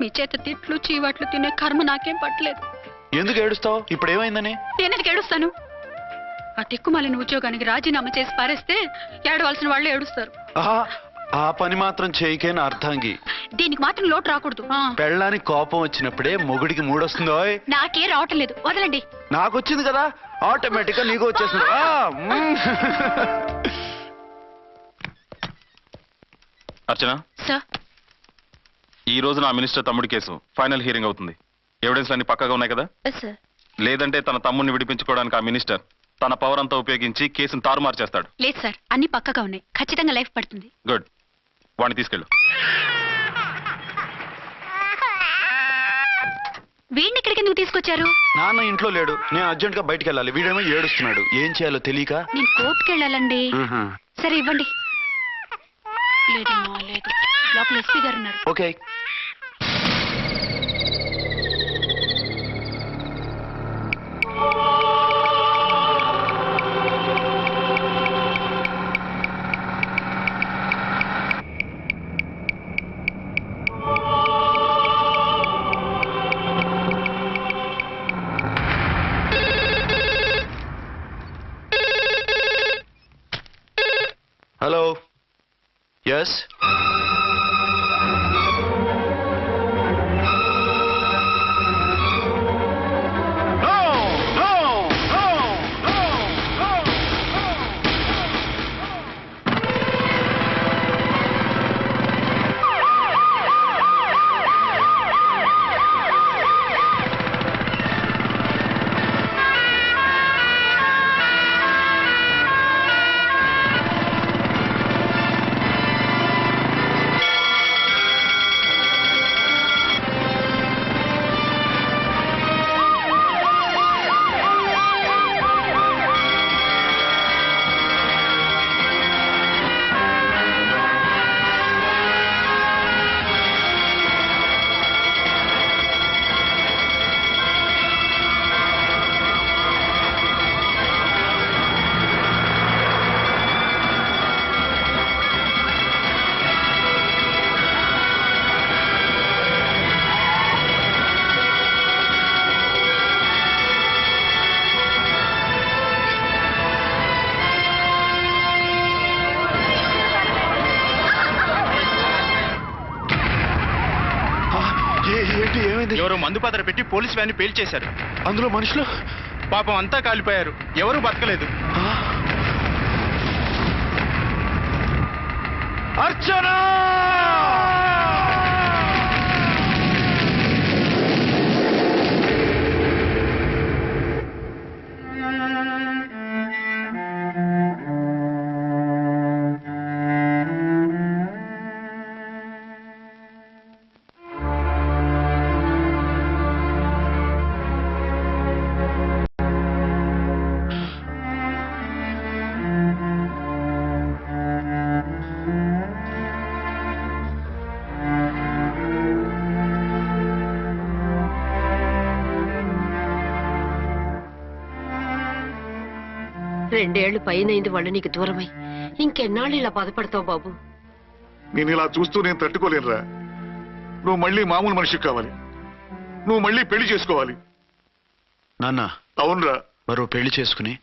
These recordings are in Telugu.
మీ చేత తిట్లు చీవాట్లు తినే కర్మ నాకేం పట్టలేదు. ఎందుకు ఏడుస్తావు? ఇప్పుడు ఏమైందని? నేనెందుకు ఏడుస్తాను? ఆ తిక్కుమాలిన ఉద్యోగానికి రాజీనామా చేసి పారేస్తే ఏడవలసిన వాళ్ళు ఏడుస్తారు. ఆ పని మాత్రం చేయకేనా అర్థంగి? దీనికి మాత్రం లోటు రాకూడదు. పెళ్ళానికి కోపం వచ్చినప్పుడే మొగుడికి మూడొస్తుందో? నాకే రావటం లేదు, వదలండి. నాకు వచ్చింది కదా, ఆటోమేటిక్ గా నీకు వచ్చేసింది. అర్చన సార్, ఈ రోజు నా మినిస్టర్ తమ్ముడి కేసు ఫైనల్ హియరింగ్ అవుతుంది. ఎవిడెన్స్ అన్ని పక్కగా ఉన్నాయి కదా? సార్. లేదంటే తన తమ్ముడిని విడిపించుకోవడానికి ఆ మినిస్టర్ తన పవర్ అంతా ఉపయోగించి కేసును తారుమారు చేస్తాడు. లేదు సార్, అన్ని పక్కగా ఉన్నాయి. ఖచ్చితంగా లైఫ్ పడుతుంది. గుడ్, వాడిని తీసుకెళ్ళు. వీడిని ఇక్కడికి ఎందుకు తీసుకొచ్చారు? నాన్న ఇంట్లో లేడు, నేను అర్జెంట్ గా బయటికి వెళ్ళాలి. వీడేమో ఏడుస్తున్నాడు, ఏం చేయాలో తెలియక. నేను కోర్టుకు వెళ్ళాలండి. సరే ఇవ్వండి. లేదమ్మా లేదు, లోపల ఎస్పీ గారు ఉన్నారు. ఓకే. హలో. ఎస్. ఎవరో మందు పాత్ర పెట్టి పోలీస్ వ్యాన్ పేల్చేశారు. అందులో మనుషులు పాపం అంతా కాలిపోయారు, ఎవరు బతకలేదు. అర్చనా! రెండేళ్లు పైనైంది వాళ్ళు నీకు దూరమై. ఇంకెన్నాళ్ళు ఇలా బాధపడతావు బాబు? నేను ఇలా చూస్తూ నేను తట్టుకోలేనురా. నువ్వు మళ్ళీ మామూలు మనిషి కావాలి, నువ్వు మళ్ళీ పెళ్లి చేసుకోవాలి. నాన్న. అవునరా. మరో పెళ్లి చేసుకుని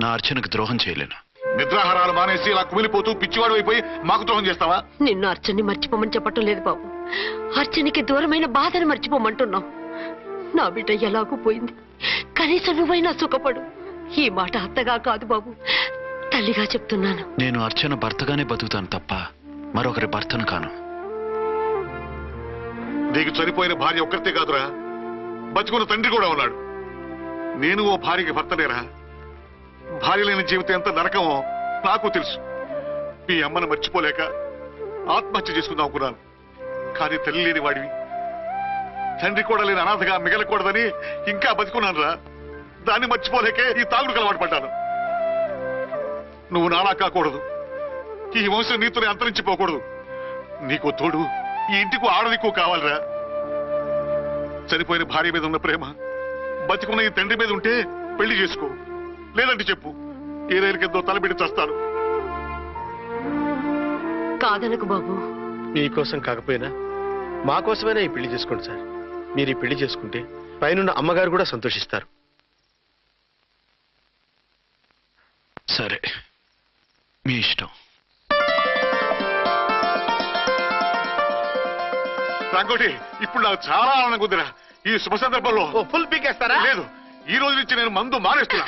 నా అర్చనకు ద్రోహం చేయలేను. నిద్రాహారాలు మానేసి ఇలా కుమిలిపోతూ పిచ్చివాడు అయిపోయి మాకు ద్రోహం చేస్తావా? నిన్ను అర్చన్ని మర్చిపోమని చెప్పటం లేదు బాబు, అర్చనికి దూరమైన బాధను మర్చిపోమంటున్నావు. నా బిడ్డ ఎలాగూ పోయింది, కనీసం నువ్వైనా సుఖపడు. ఈ మాట అత్తగా కాదు బాబు, తల్లిగా చెప్తున్నాను. నేను అర్చన భర్తగానే బతుకుతాను తప్ప మరొకరి భర్తను కాను. నీకు చనిపోయిన భార్య ఒక్కరితే కాదురా, బతుకున్న తండ్రి కూడా ఉన్నాడు. నేను ఓ భార్యకి భర్తనేరా. భార్య లేని జీవితం ఎంత నరకమో నాకు తెలుసు. మీ అమ్మను మర్చిపోలేక ఆత్మహత్య చేసుకుందాం అనుకున్నాను. కానీ తల్లి లేని వాడివి, తండ్రి కూడా లేని అనాథగా మిగలకూడదని ఇంకా బతుకున్నాను రా. దాన్ని మర్చిపోలేకే ఈ తాగుడుకు అలవాటు పడ్డాను. నువ్వు నాలా కాకూడదు, ఈ వంశం నీతోనే అంతరించిపోకూడదు. నీకు తోడు ఈ ఇంటికి ఆడదిక్కు కావాలిరా. చనిపోయిన భార్య మీద ఉన్న ప్రేమ బతికున్న ఈ తండ్రి మీద ఉంటే పెళ్లి చేసుకో, లేదంటే చెప్పు, ఏ రైలు కిందో తలబెట్టి చేస్తాను. కాదనకు బాబు. మీకోసం కాకపోయినా మా కోసమైనా ఈ పెళ్లి చేసుకోండి సార్. మీరు ఈ పెళ్లి చేసుకుంటే పైన అమ్మగారు కూడా సంతోషిస్తారు. సరే, మీ ఇష్టం. రంగోటి, ఇప్పుడు నాకు చాలా ఆనందంగా ఉందిరా. ఈ శుభ సందర్భంలో ఫుల్ పీకేస్తారా? లేదు, ఈ రోజు నుంచి నేను మందు మానేస్తున్నా.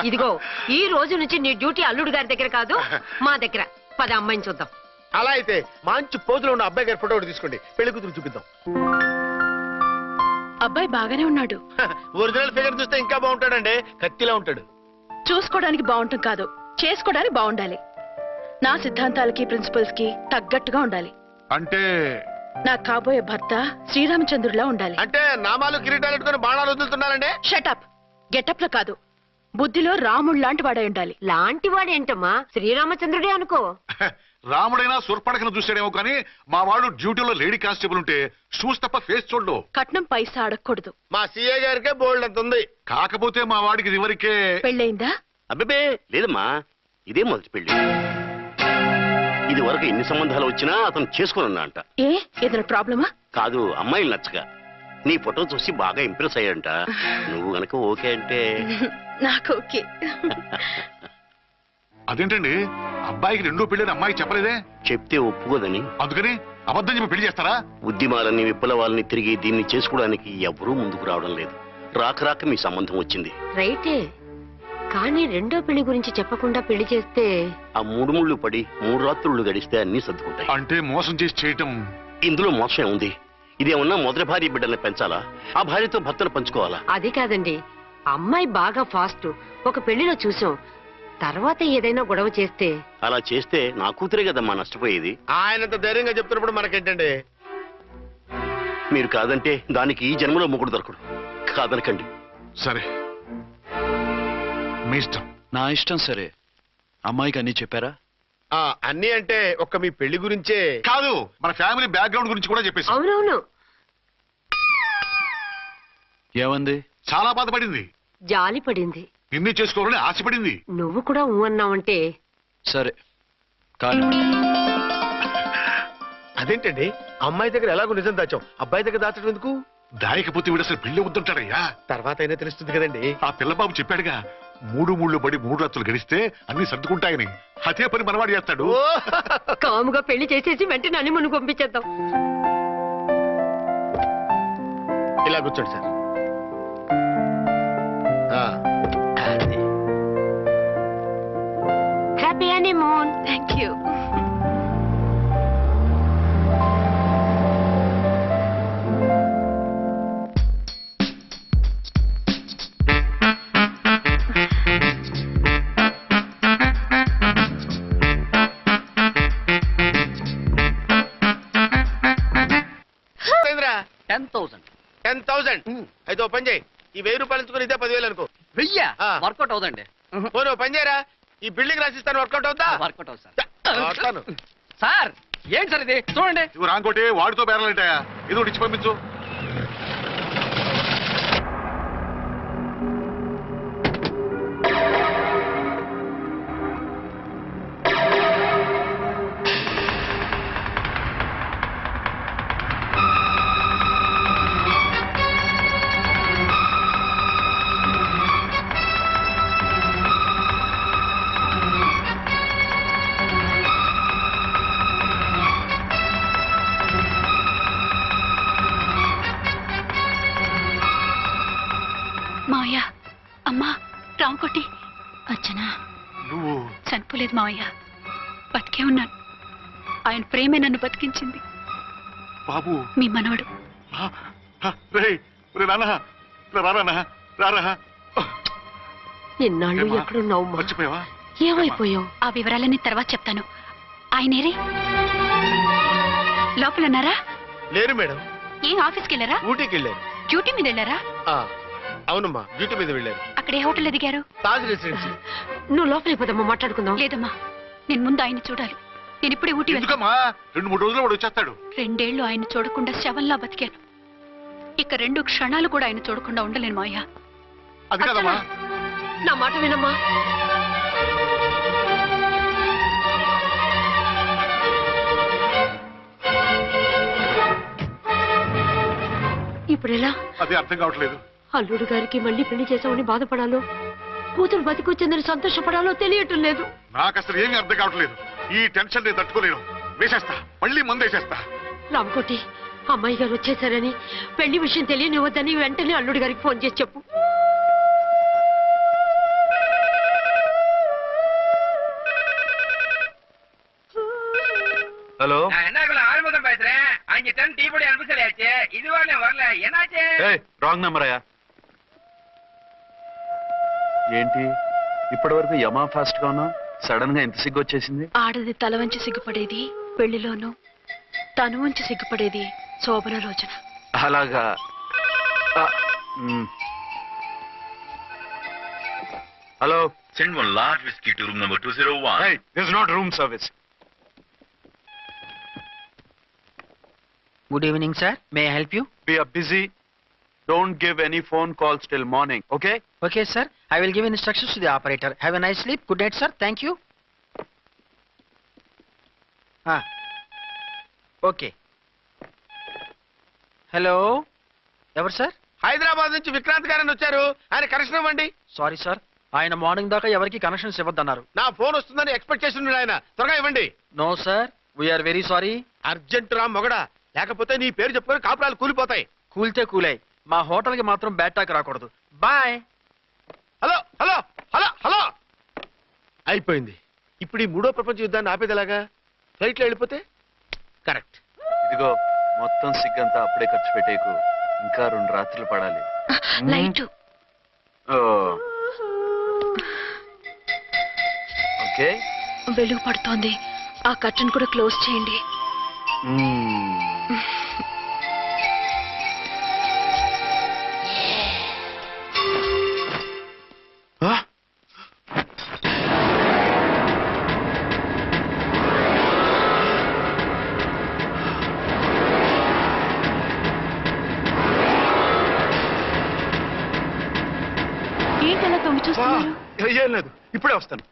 ఇదిగో ఈ రోజు నుంచి నీ డ్యూటీ అల్లుడు గారి దగ్గర కాదు, మా దగ్గర. పద అమ్మాయిని చూద్దాం. అలా అయితే మంచి పోజులో ఉన్న అబ్బాయి గారి ఫోటో ఒకటి తీసుకోండి, పెళ్లి కూతురు చూపిద్దాం. అబ్బాయి బాగానే ఉన్నాడు. ఒరిజినల్ ఫిగర్ చూస్తే ఇంకా బాగుంటాడండి, కత్తిలా ఉంటాడు. చూసుకోవడానికి బాగుంటాం కాదు, చేసుకోవడానికి బాగుండాలి. నా సిద్ధాంతాలకి ప్రిన్సిపల్స్ కి తగ్గట్టుగా ఉండాలి. అంటే నాకు కాబోయే భర్త శ్రీరామచంద్రుడిలా ఉండాలి. అంటే నామాలు కిరీటాలు పెట్టుకుని బాణాలు వదులుతున్నారండి. షటప్. గెటప్ లో కాదు, బుద్ధిలో రాముడు లాంటి వాడై ఉండాలి. లాంటి వాడేంటమ్మా, శ్రీరామచంద్రుడే అనుకో. రాముడైనా సుర్పడకను చూసాడేమో కానీ మా వాడు డ్యూటీలో లేడీ కానిస్టేబుల్ ఉంటే షూస్ తప్ప ఫేస్ చూడడు. కట్నం పైసా అడగకూడదు. మా సీఏ గారికే బోల్డ్ అంత ఉంది. కాకపోతే మా వాడికి ఇదివరకే పెళ్ళయిందా? అబ్బే లేదమ్మా, ఇదే మొదటి పెళ్లి. ఇది వరకు ఎన్ని సంబంధాలు వచ్చినా అతను చేసుకున్నా అంట. ఏ ఏదైనా ప్రాబ్లమా? కాదు, అమ్మాయిలు నచ్చగా నీ ఫోటో చూసి బాగా ఇంప్రెస్ అయ్యాడంట. నువ్వు గనక ఓకే అంటే నాకు ఓకే. అదేంటండి, అబ్బాయికి రెండో పెళ్ళని అమ్మాయికి చెప్పలేదే? చెప్తే ఒప్పుకోదని. అందుకని అబద్ధం చెప్పి పెళ్లి చేస్తారా? ఉద్యమాలని విప్లవాలని తిరిగి దీన్ని చేసుకోవడానికి ఎవరూ ముందుకు రావడం లేదు. రాక రాక మీ సంబంధం వచ్చింది. రైటే, కానీ రెండో పెళ్లి గురించి చెప్పకుండా పెళ్లి చేస్తే ఆ 3 ముళ్ళు పడి 3 రాత్రులు గడిస్తే అన్ని సర్దుకుంటాయి. అంటే మోసం చేసి చేయటం. ఇందులో మోసం ఉంది. ఇదేమన్నా మొదటి భార్య బిడ్డల్ని పెంచాలా, ఆ భార్యతో భర్తను పంచుకోవాలా? అది కాదండి, అమ్మాయి బాగా ఫాస్ట్. ఒక పెళ్లిలో చూసాం, తర్వాత ఏదైనా గొడవ చేస్తే. అలా చేస్తే నా కూతురే కదమ్మా నష్టపోయేది. ఆయనంత ధైర్యంగా చెప్తున్నప్పుడు మనకేంటండి? మీరు కాదంటే దానికి ఈ జన్మలో మొగుడు దొరకడు. కాదనకండి. సరే, మీ ఇష్టం. నా ఇష్టం. సరే, అమ్మాయికి అన్నీ చెప్పారా? అన్నీ అంటే ఒక్క మీ పెళ్లి గురించే కాదు, మన ఫ్యామిలీ బ్యాక్గ్రౌండ్ గురించి కూడా చెప్పేసి. అవునవును, ఏమంది? చాలా బాధపడింది, జాలి పడింది, నిన్నే చేసుకోవాలని ఆశపడింది. నువ్వు కూడా ఊ అన్నావంటే. సరే కానీ అదేంటండి, అమ్మాయి దగ్గర ఎలాగో నిజం దాచాం, అబ్బాయి దగ్గర దాచడం ఎందుకు? దాయకపోతే వీడు అసలు పెళ్లి వద్దంటాడయ్యా. తర్వాత అయినా తెలుస్తుంది కదండి. ఆ పిల్లబాబు చెప్పాడుగా, 3 ముళ్ళు పడి 3 రాత్రులు గడిస్తే అన్ని సర్దుకుంటాయని. అదే పని మనవాడు చేస్తాడు. కాముగా పెళ్లి చేసేసి వెంటనే హనీమూన్ పంపించేద్దాం. ఇలా కూర్చోండి sir. Happy honeymoon. Thank you. అయితే ఓ పని చేయి, ఈ 1000 రూపాయలు ఎంచుకుని ఇదే 10,000 అనుకో. 1000 ఆ. వర్కౌట్ అవుదండి. పోనీ ఓ పని చేయరా, ఈ బిల్డింగ్ రాసిస్తాను, వర్కౌట్ అవుతా? వర్కౌట్ అవుతుంది సార్. వస్తాను. సార్ ఏంటి సార్ ఇది, చూడండి. ఇవి రాంకోటి వాడితో బేరాలంటాయా? ఇది ఒకటి ఇచ్చి పంపించు. మావయ్య, అమ్మా, రాంకోటి. అచ్చనా, నువ్వు చనిపోలేదు మావయ్య, బతికే ఉన్నాను. ఆయన ప్రేమే నన్ను బతికించింది. బాబు, మీ మనవడు. రారా. ఇన్నాళ్ళు ఎక్కడున్నావు? మర్చిపోయావా? ఏమైపోయావు? ఆ వివరాలన్నీ తర్వాత చెప్తాను. ఆయనేరి లోపలన్నారా? లేరు మేడం, ఏం ఆఫీస్కి వెళ్ళారా? ఊటీకి వెళ్ళారు. డ్యూటీ మీద వెళ్ళారా? అవునమ్మా, డ్యూటీ మీద వెళ్ళారు. అక్కడ ఏ హోటల్ ఎదిగారు? తాజ్ రెసిడెన్సీ. నువ్వు లోపలికి పోదమ్మా, మాట్లాడుకుందాం. లేదమ్మా, నేను ముందు ఆయన్ని చూడాలి. నేను ఇప్పుడే ఊటీ వెళ్తాను. ఎందుకమ్మా? 2-3 రోజుల్లో వాడు వచ్చేస్తాడు. 2 ఏళ్లు ఆయన చూడకుండా శవంలా బతికాను. ఇక 2 క్షణాలు కూడా ఆయన చూడకుండా ఉండలేను మాయా. అది కాదమ్మా. నా మాట వినమ్మా. ఇప్పుడు ఎలా? అదే అర్థం కావట్లేదు. అల్లుడు గారికి మళ్ళీ పెళ్లి చేసామని బాధపడాలో, కూతురు బతికొచ్చిందని సంతోషపడాలో తెలియటం లేదు. నాకు అసలు ఏమీ అర్థం కావట్లేదు. ఈ టెన్షన్ నేను తట్టుకోలేను. వేసేస్తా, మళ్ళీ మందేసేస్తా. రామకోటి, అమ్మాయి గారు వచ్చేసారని, పెళ్లి విషయం తెలియనివ్వద్దని వెంటనే అల్లుడు గారికి ఫోన్ చేసి చెప్పు. ஹலோ நான் என்ன ஆறுமுகம் பேசுறேன். அங்க டன் டீ பொடி அனுப்ப சொல்லியாச்சு. இது வரல என்னாச்சு? ఏయ్ రాంగ్ నెంబర్ అయ్యా. ఏంటి ఇప్పటి వరకు యమా ఫాస్ట్ గా ఉన్నావు, సడన్ గా ఎంత సిగ్గు వచ్చేసింది? ఆడది తల వంచి సిగ్గుపడేది పెళ్లిలోనూ, తను వంచి సిగ్గుపడేది శోభన రోజున. అలాగా. Hello, Send one large whiskey to room number 201. hey, this is not room service. Good evening, sir. May I help you? We are busy. Don't give any phone calls till morning, okay? Okay, sir. I will give instructions to the operator. Have a nice sleep. Good night, sir. Thank you. Okay. Hello. ఎవరు సార్? హైదరాబాద్ నుంచి విక్రాంత్ గారని వచ్చారు. ఆయన కనెక్షన్ ఇవ్వండి. సారీ సార్, ఆయన మార్నింగ్ దాకా ఎవరికి కనెక్షన్స్ ఇవ్వద్దన్నారు. నా ఫోన్ వస్తుందని ఎక్స్పెక్ట్ చేస్తున్నాడు ఆయన. త్వరగా ఇవ్వండి. No sir, we are very sorry. Urgent రా మొగడా, లేకపోతే నీ పేరు చెప్పుకొని కాపురాలు కూలిపోతాయి. కూల్తే కూలాయి, మా హోటల్కి మాత్రం బ్యాడ్ టాక్ రాకూడదు. Bye. Hello hello hello hello. అయిపోయింది. ఇప్పుడు ఈ మూడో ప్రపంచ యుద్ధాన్ని ఆపేది ఎలాగా? ఫ్లైట్లో వెళ్ళిపోతే కరెక్ట్. ఇదిగో మొత్తం సిగ్గంతా అప్పుడే ఖర్చు పెట్టేకు, ఇంకా 2 రాత్రులు పడాలి. లైట్ ఓకే, వెలుగు పడుతోంది. ఆ కర్టన్ కూడా క్లోజ్ చేయండి. ఏంటలా తొంగి చూస్తున్నారు? ఏం లేదు, ఇప్పుడే వస్తాను.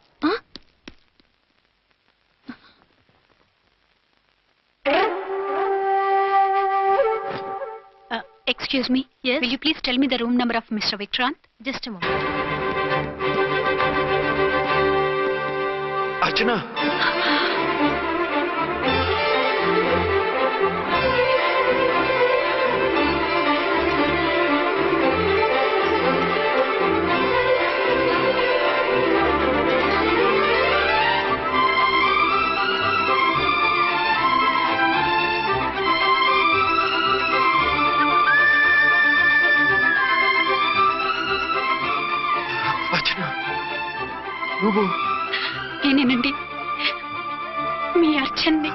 Excuse me. Yes. Will you please tell me the room number of Mr. Vikrant? Just a moment. అర్చన, నువ్వు నేనేనండి, మీ అర్చన్ని.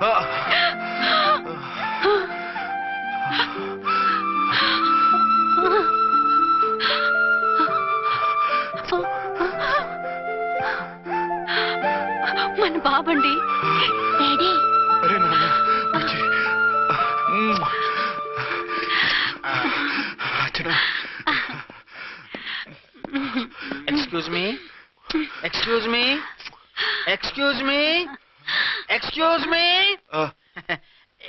మన బాబండి. డాడీ. అరే నాన్న, వచ్చి. Archana, excuse me, excuse me, excuse me, excuse me.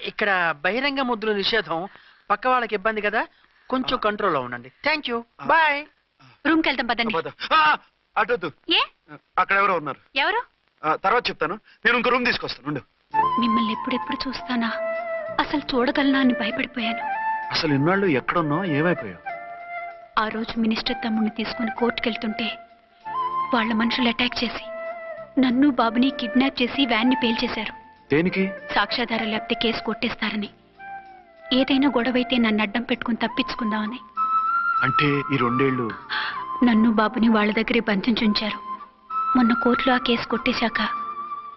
ఇక్కడ బహిరంగ ముద్దుల నిషేధం, పక్క వాళ్ళకి ఇబ్బంది కదా, కొంచెం కంట్రోల్లో ఉండండి. Thank you, bye. రూమ్కి వెళ్తాం పదండి. అటొద్దు, ఏ? అక్కడ ఎవరో ఉన్నారు. ఎవరు? తర్వాత చెప్తాను. నేను ఇంకో రూమ్ తీసుకొస్తాను, ఉండు. మిమ్మల్ని ఎప్పుడెప్పుడు చూస్తానా, అసలు చూడగలనా అని భయపడిపోయాను. అసలు ఇన్నాళ్ళు ఎక్కడున్నావు, ఏమైపోయావు? ఆ రోజు మినిస్టర్ తమ్ముడిని తీసుకుని కోర్టుకెళ్తుంటే వాళ్ళ మనుషులు అటాక్ చేసి నన్ను బాబుని కిడ్నాప్ చేసి వ్యాన్ని పేల్చేశారు. దేనికి? సాక్ష్యాధారం లేకపోతే కేసు కొట్టేస్తారని. ఏదైనా గొడవైతే నన్ను అడ్డం పెట్టుకుని తప్పించుకుందామని. అంటే ఈ 2 ఏళ్ళు నన్ను బాబుని వాళ్ళ దగ్గరే బంధించుంచారు. మొన్న కోర్టులో ఆ కేసు కొట్టేశాక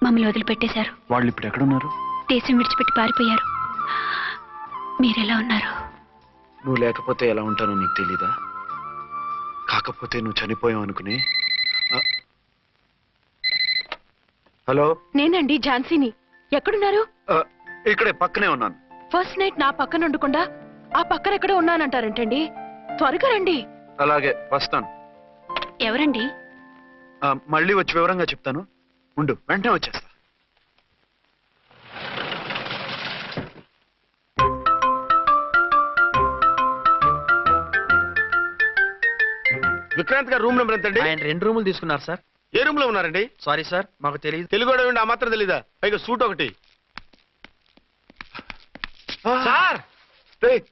మమ్మల్ని వదిలిపెట్టేశారు. వాళ్ళు ఇప్పుడు ఎక్కడున్నారు? దేశం విడిచిపెట్టి పారిపోయారు. మీరెలా ఉన్నారు? నువ్వు లేకపోతే ఎలా ఉంటానో నీకు తెలీదా? కాకపోతే నువ్వు చనిపోయావు అనుకుని. హలో, నేనండి ఝాన్సీని. ఎక్కడున్నారు? ఇక్కడే పక్కనే ఉన్నాను. ఫస్ట్ నైట్ నా పక్కన ఉండకుండా ఆ పక్కన ఎక్కడో ఉన్నానంటారేంటండి? త్వరగా రండి. అలాగే వస్తాను. ఎవరండి? మళ్ళీ వచ్చి వివరంగా చెప్తాను, ఉండు, వెంటనే వచ్చేస్తా. విక్రాంత్ గారు రూమ్ నెంబర్ ఎంతండి? ఆయన 2 రూములు తీసుకున్నారు సార్. ఏ రూమ్ లో ఉన్నారండి? సారీ సార్, మాకు తెలియదు. తెలుగు ఆ మాత్రం తెలీదా? పైగా సూట్ ఒకటి. సార్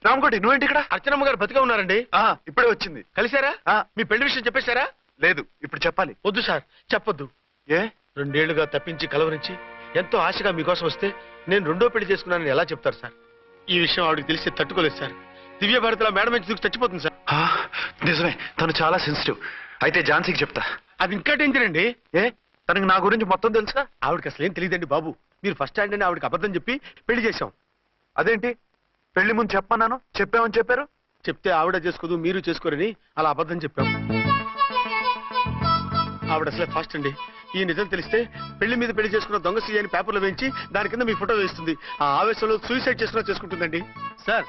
రామకోటి నువ్వేంటి ఇక్కడ? అర్చనమ్మ గారు బతిగా ఉన్నారండి. ఇప్పుడే వచ్చింది. కలిసారా? మీ పెళ్లి విషయం చెప్పేశారా? లేదు, ఇప్పుడు చెప్పాలి. వద్దు సార్, చెప్పొద్దు. ఏ 2 ఏళ్లుగా తప్పించి కలవరించి ఎంతో ఆశగా మీకోసం వస్తే నేను 2వ పెళ్లి చేసుకున్నానని ఎలా చెప్తారు సార్? ఈ విషయం ఆవిడకి తెలిసి తట్టుకోలేదు సార్. దివ్య భారతిలో మేడం నుంచి దూకి చచ్చిపోతుంది సార్. నిజమే, తను చాలా సెన్సిటివ్. అయితే ఝాన్సీకి చెప్తా. అది ఇంకా డేంజర్ అండి. ఏ తనకి నా గురించి మొత్తం తెలుసా? ఆవిడకి అసలు ఏం తెలియదండి బాబు. మీరు ఫస్ట్ హ్యాండ్ అని ఆవిడకి అబద్ధం చెప్పి పెళ్లి చేశాం. అదేంటి పెళ్లి ముందు చెప్పన్నాను, చెప్పామని చెప్పారు. చెప్తే ఆవిడ చేసుకోదు, మీరు చేసుకోరని అలా అబద్ధం చెప్పాం. ఆవిడ అసలే ఫాస్ట్ అండి. ఈ నిజం తెలిస్తే పెళ్లి మీద పెళ్లి చేసుకున్న దొంగ సీ అని పేపర్లో వేయించి దాని కింద మీ ఫోటో వేస్తుంది. ఆ ఆవేశంలో సూసైడ్ చేసుకుంటుందండి. సార్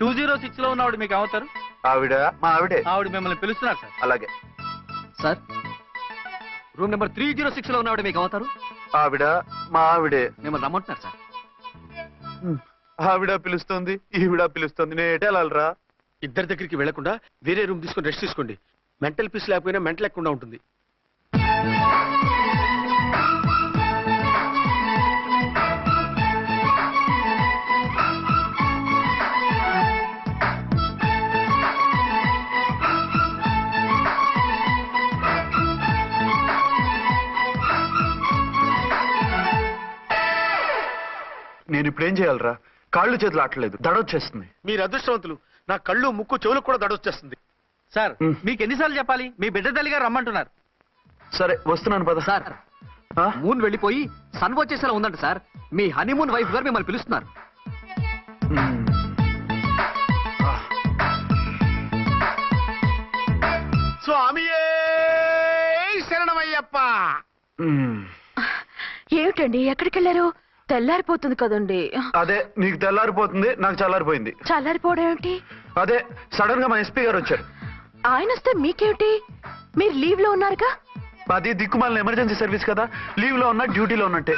206 లో ఉన్నవాడు మీకు అవుతారు. ఆవిడ మా ఆవిడే. ఆవిడ మిమ్మల్ని పిలుస్తున్నారు సార్. అలాగే సార్ రూమ్ నెంబర్ 306 లో ఉన్నవాడు మీకు అవుతారు. ఆవిడ మా ఆవిడే. మిమ్మల్ని రమ్మంటున్నారు సార్. ఆవిడ పిలుస్తుంది, ఈవిడ పిలుస్తుంది. నేను ఎటు వెళ్ళాలరా? ఇద్దరి దగ్గరికి వెళ్లకుండా వేరే రూమ్ తీసుకొని రెస్ట్ తీసుకోండి. మెంటల్ పీస్ లేకపోయినా మెంటల్ లేకుండా ఉంటుంది. నేను ఇప్పుడు ఏం చేయాలరా? కాళ్ళు చేతులు ఆటలేదు, దడొచ్చేస్తుంది. మీరు అదృష్టవంతులు. నా కళ్ళు ముక్కు చెవులకు కూడా దడొచ్చేస్తుంది. సార్ మీకు ఎన్నిసార్లు చెప్పాలి? మీ బిడ్డ తల్లి గారు రమ్మంటున్నారు. సరే వస్తున్నాను పద. సార్ మూన్ వెళ్ళిపోయి సన్ వచ్చేసేలా ఉందంట సార్. మీ హనీమూన్ వైఫ్ గారు మిమ్మల్ని పిలుస్తున్నారు. స్వామియే శరణమయ్యప్ప. ఏమిటండి ఎక్కడికి వెళ్ళారు? తెల్లారిపోతుంది కదండి. అదే నీకు తెల్లారిపోతుంది, నాకు చల్లారిపోయింది. చల్లారిపోవడం ఏమిటి? అదే సడన్ గా మా ఎస్పీ గారు వచ్చారు. ఆయన వస్తే మీకేమిటి? మీరు లీవ్ లో ఉన్నారుగా. అది దిక్కుమాలిన ఎమర్జెన్సీ సర్వీస్ కదా, లీవ్ లో ఉన్నా డ్యూటీలో ఉన్నట్టే.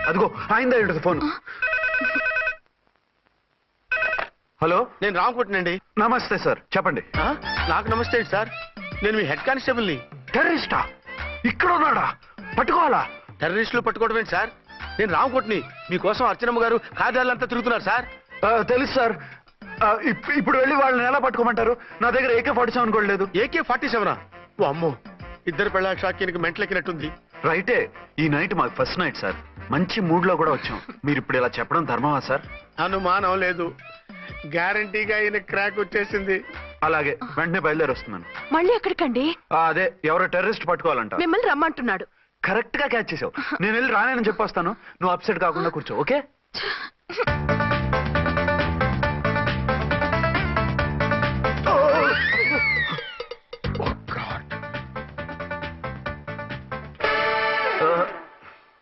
అదిగో ఆయిందా ఉంటుంది ఫోన్. హలో, నేను రామకుంటున్నాండి. నమస్తే సార్, చెప్పండి. నాకు నమస్తే సార్. నేను మీ హెడ్ కానిస్టేబుల్ని. టెర్రరిస్టా? ఇక్కడ ఉన్నాడా? పట్టుకోవాలా? టెర్రరిస్టులు పట్టుకోవడం ఏంటి సార్? నేను రామకోటిని. మీకోసం అర్చనమ్మ గారు కార్యాలయంతా తిరుగుతున్నారు సార్. తెలుసు సార్. ఇప్పుడు వెళ్ళి వాళ్ళని ఎలా పట్టుకోమంటారు? నా దగ్గర AK-47 కూడా లేదు. AK-47? ఓ అమ్మో, ఇద్దరు పెళ్ళ షాకీనికి మెంటలెక్కినట్టుంది. రైటే, ఈ నైట్ మాకు ఫస్ట్ నైట్ సార్. మంచి మూడ్ లో కూడా వచ్చాం. మీరు ఇప్పుడు ఇలా చెప్పడం ధర్మమా సార్? అనుమానం లేదు, గ్యారంటీగా ఈయన క్రాక్ వచ్చేసింది. అలాగే, వెంటనే బయలుదేరి వస్తున్నాను. మళ్ళీ ఎక్కడికండి? అదే ఎవరో టెర్రరిస్ట్ పట్టుకోవాలంట. మిమ్మల్ని రమ్మంటున్నాడు. కరెక్ట్ గా క్యాచ్ చేసావు. నేను వెళ్ళి రానని చెప్పొస్తాను, నువ్వు అప్సెట్ కాకుండా కూర్చో. ఓకే?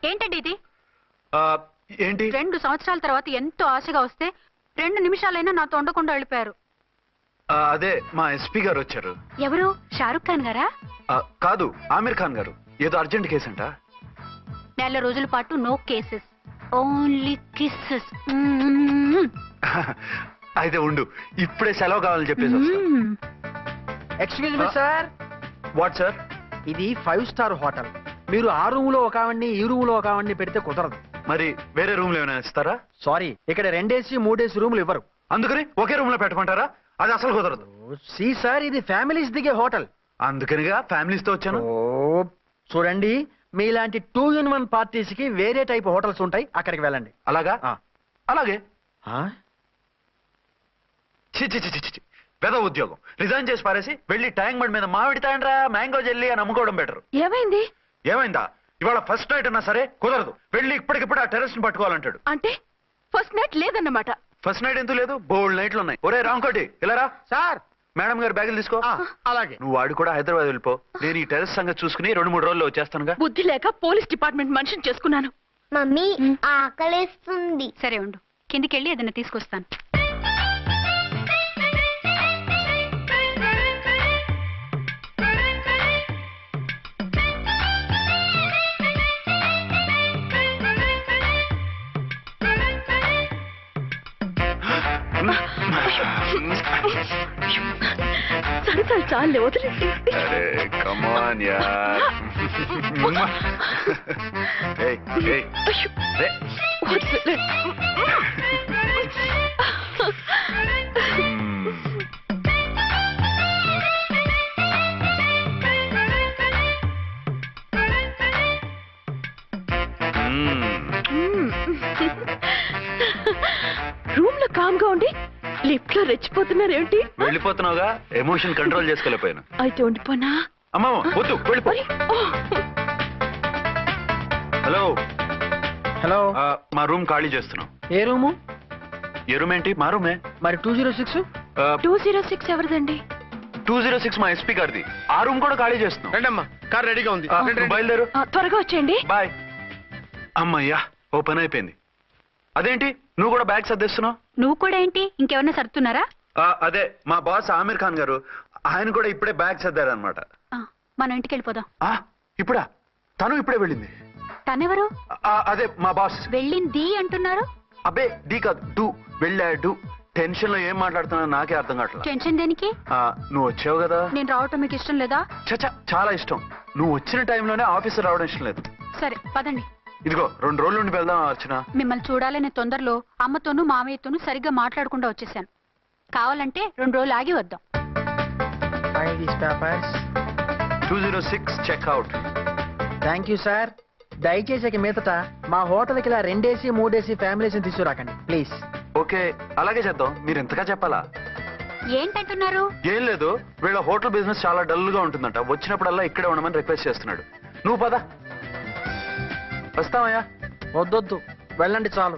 ఏంటండి ఇది? ఏంటి? 2 సంవత్సరాల తర్వాత ఎంతో ఆశగా వస్తే 2 నిమిషాలైనా నాతో ఉండకుండా వెళ్ళిపోయారు. అదే మా ఎస్పీ గారు వచ్చారు. ఎవరు? షారుఖ్ ఖాన్ గారా? కాదు, ఆమీర్ ఖాన్ గారు. ఏదో అర్జెంట్ కేసు అంట. 4 రోజుల పాటు నో కేసెస్, ఓన్లీ కిస్సెస్. అయితే ఉండు, ఇప్పుడే సెలవు కావాలని చెప్పేసి. Excuse me sir. What sir? ఇది 5 స్టార్ హోటల్. మీరు ఆ రూమ్ లో ఒక ఆవిడ్ని, ఈ రూమ్ లో ఒక ఆవిడ్ని పెడితే కుదరదు. మరి వేరే రూమ్ లో ఏమైనా ఇస్తారా? సారీ, ఇక్కడ 2 AC 3 AC రూములు ఇవ్వరు. అందుకని ఒకే రూమ్ లో పెట్టమంటారా? అది అసలు కుదరదు. సి సార్, ఇది ఫ్యామిలీస్ దిగే హోటల్. అందుకనిగా ఫ్యామిలీస్ తో వచ్చాను. చూడండి, మీలాంటి 2-in-1 పార్టీస్ కి వేరే టైప్ హోటల్స్ ఉంటాయి, అక్కడికి వెళ్ళండి. అలాగా? అలాగే. పెద్ద ఉద్యోగం రిజైన్ చేసి పారేసి వెళ్ళి ట్యాంక్ బండ్ మీద మామిడి తాండ్రా మ్యాంగో జెల్లీ అని అమ్ముకోవడం బెటర్. ఏమైంది? ఏమైందా? ఇవాళ ఫస్ట్ నైట్ అన్నా సరే కుదరదు. వెళ్ళి ఇప్పటికిప్పుడు ఆ టెర్రస్ ని పట్టుకోవాలంటాడు. అంటే ఫస్ట్ నైట్ లేదన్నమాట. ఫస్ట్ నైట్ ఎందుకు లేదు? బోల్డ్ నైట్లు ఉన్నాయి. ఒరే రాంకోటి ఇలారా. సార్, మేడం గారు బ్యాగులు తీసుకో. అలాగే. నువ్వు వాడు కూడా హైదరాబాద్ వెళ్ళిపో. నేను ఈ టెర్రస్ సంగతి చూసుకుని 2-3 రోజుల్లో వచ్చేస్తానుగా. బుద్ధి లేక పోలీస్ డిపార్ట్మెంట్ మనిషిని చేసుకున్నాను. మమ్మీ ఆకలేస్తుంది. సరే ఉండు, కిందికెళ్ళి ఏదైనా తీసుకొస్తాను. సరసాలు చాలే వదిలేసి. అరే కమాన్ యార్. ఏయ్ ఏయ్ అయ్యో, రే. వదిలే. రూమ్ లో కామ్ గా ఉండి లిఫ్ట్ లో రెచ్చిపోతున్నారేంటి? వెళ్ళిపోతున్నావుగా, ఎమోషన్ కంట్రోల్ చేసుకోలేకపోయాను. అయితే ఉండిపోనా? అమ్మా వద్దు, వెళ్ళిపో. హలో హలో, మా రూమ్ ఖాళీ చేస్తున్నాం. ఏ రూము? ఏ రూమ్ ఏంటి? మా రూమే. మరి 206? 206 ఎవరిదండి? 206 మా ఎస్పీ గారిది. ఆ రూమ్ కూడా ఖాళీ చేస్తున్నాం. రండమ్మా, కార్ రెడీగా ఉంది. రండి. బయలుదేరు. త్వరగా వచ్చేయండి. బాయ్. అమ్మయ్యా, ఓ పని అయిపోయింది. అదేంటి నువ్వు కూడా బ్యాగ్ సర్దేస్తున్నావు? నువ్వు కూడా ఏంటి, ఇంకెవరన్నా సర్దుతున్నారా? అదే మా బాస్ ఆమీర్ ఖాన్ గారు, ఆయన కూడా ఇప్పుడే బ్యాగ్ సర్దారనమాట. మనం ఇంటికి వెళ్ళిపోదాం. ఇప్పుడా? తను ఇప్పుడే వెళ్ళింది. తనెవరు? అదే మా బాస్. వెళ్ళింది అంటున్నారు. అబ్బే డీ కాదు, డూ. వెళ్ళాడు. టెన్షన్ లో ఏం మాట్లాడుతున్నా నాకే అర్థం కావట్లేదు. టెన్షన్ దేనికి? నువ్వు వచ్చావు కదా. నేను రావటం మీకు ఇష్టం లేదా? చచ్చా, చాలా ఇష్టం. నువ్వు వచ్చిన టైంలోనే ఆఫీసర్ రావడం ఇష్టం లేదు. సరే పదండి. ఇదిగో 2 రోజుల నుండి వెళ్దాం అర్చన. మిమ్మల్ని చూడాలనే తొందరలో అమ్మతోనూ మామయ్యతోనూ సరిగ్గా మాట్లాడకుండా వచ్చేసాను. కావాలంటే 2 రోజులు ఆగి వద్దాం. 206 చెక్అవుట్. Thank you sir. దయచేసి ఇక మీదట మా హోటల్కి ఇలా 2 AC 3 AC ఫ్యామిలీస్ తీసుకురాకండి ప్లీజ్. ఓకే, అలాగే చేద్దాం. మీరు ఎంతగా చెప్పాలా? ఏంటంటున్నారు? ఏం లేదు, వీళ్ళ హోటల్ బిజినెస్ చాలా డల్ గా ఉంటుందంట. వచ్చినప్పుడల్లా ఇక్కడే ఉండమని రిక్వెస్ట్ చేస్తున్నాడు. నువ్వు పద. వస్తావయ్యా? వద్దొద్దు, వెళ్ళండి చాలు.